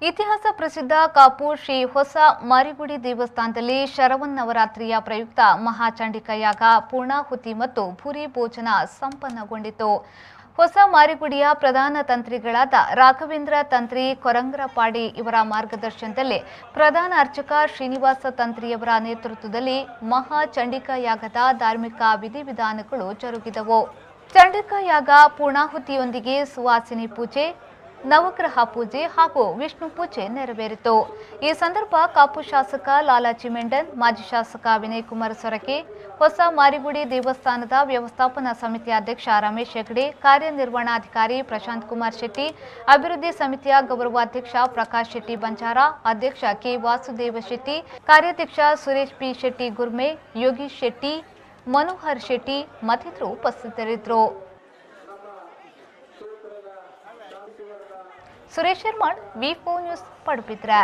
ಇತಿಹಾಸ ಪ್ರಸಿದ್ಧ ಕಾಪು ಶ್ರೀ ಹೊಸ ಮಾರಿಗುಡಿ ದೇವಸ್ಥಾನದಲ್ಲಿ ಶರವನ್ನವರಾತ್ರಿಯ ಪ್ರಯುಕ್ತ ಮಹಾಚಂಡಿಕ ಯಾಗ ಪೂರ್ಣಾಹುತಿ ಮತ್ತು ಭೂರಿ ಭೋಜನ ಸಂಪನ್ನಗೊಂಡಿತು. ಹೊಸ ಮಾರಿಗುಡಿಯ ಪ್ರಧಾನ ತಂತ್ರಿಗಳಾದ ರಾಘವೇಂದ್ರ ತಂತ್ರಿ ಕೊರಂಗ್ರಪಾಡಿ ಇವರ ಮಾರ್ಗದರ್ಶನದಲ್ಲಿ ಪ್ರಧಾನ ಅರ್ಚಕ ಶ್ರೀನಿವಾಸ ತಂತ್ರಿಯವರ ನೇತೃತ್ವದಲ್ಲಿ ಮಹಾಚಂಡಿಕ ಯಾಗದ ಧಾರ್ಮಿಕ ವಿಧಿವಿಧಾನಗಳು ಜರುಗಿದವು. ಚಂಡಿಕ ಯಾಗ ಪೂರ್ಣಾಹುತಿಯೊಂದಿಗೆ ಸುವಾಸಿನಿ ಪೂಜೆ, ನವಗ್ರಹ ಪೂಜೆ ಹಾಗೂ ವಿಷ್ಣು ಪೂಜೆ ನೆರವೇರಿತು. ಈ ಸಂದರ್ಭ ಕಾಪು ಶಾಸಕ ಲಾಲಾಜಿ ಮೆಂಡನ್, ಮಾಜಿ ಶಾಸಕ ವಿನಯ್ ಕುಮಾರ್ ಸೊರಕೆ, ಹೊಸ ಮಾರಿಗುಡಿ ದೇವಸ್ಥಾನದ ವ್ಯವಸ್ಥಾಪನಾ ಸಮಿತಿ ಅಧ್ಯಕ್ಷ ರಮೇಶ್ ಹೆಗಡೆ, ಕಾರ್ಯನಿರ್ವಹಣಾಧಿಕಾರಿ ಪ್ರಶಾಂತ್ ಕುಮಾರ್ ಶೆಟ್ಟಿ, ಅಭಿವೃದ್ಧಿ ಸಮಿತಿಯ ಗೌರವಾಧ್ಯಕ್ಷ ಪ್ರಕಾಶ್ ಶೆಟ್ಟಿ ಬಂಜಾರ, ಅಧ್ಯಕ್ಷ ಕೆ ವಾಸುದೇವ ಶೆಟ್ಟಿ, ಕಾರ್ಯಾಧ್ಯಕ್ಷ ಸುರೇಶ್ ಪಿ ಶೆಟ್ಟಿ ಗುರ್ಮೆ, ಯೋಗೀಶ್ ಶೆಟ್ಟಿ, ಮನೋಹರ್ ಶೆಟ್ಟಿ ಮತ್ತಿತರರು ಉಪಸ್ಥಿತರಿದ್ದರು. ಸುರೇಶ್ ಶರ್ಮಾ, ವಿ4 ನ್ಯೂಸ್, ಪಡುಬಿದ್ರೆ.